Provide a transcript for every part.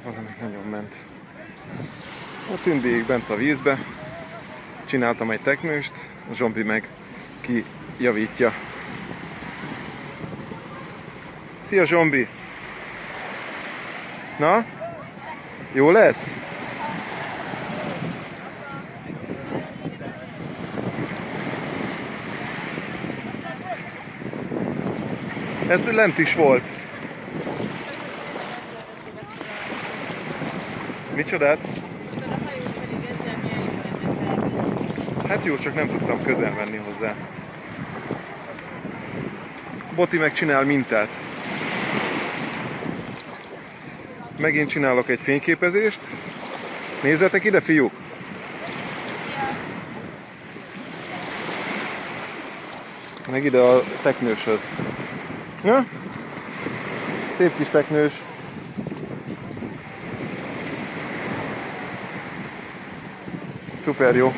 Valami nagyon ment. A Tündiék bent a vízbe. Csináltam egy teknőst, a Zsombi meg kijavítja. Szia Zsombi! Na? Jó lesz? Ez lent is volt. Micsodát? Hát jó, csak nem tudtam közel menni hozzá. Boti megcsinál mintát. Megint csinálok egy fényképezést. Nézzetek ide, fiúk! Meg ide a teknőshöz. Na? Szép kis teknős. Szuper jó.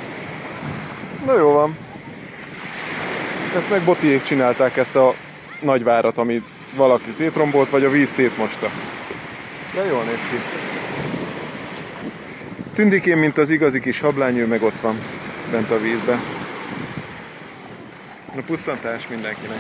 Na jó van. Ezt meg Botiék csinálták, ezt a nagyvárat, amit valaki szétrombolt, vagy a víz szétmosta. De jól néz ki. Tündikém, mint az igazi kis hablány, ő meg ott van, bent a vízbe. Na pusszantás mindenkinek.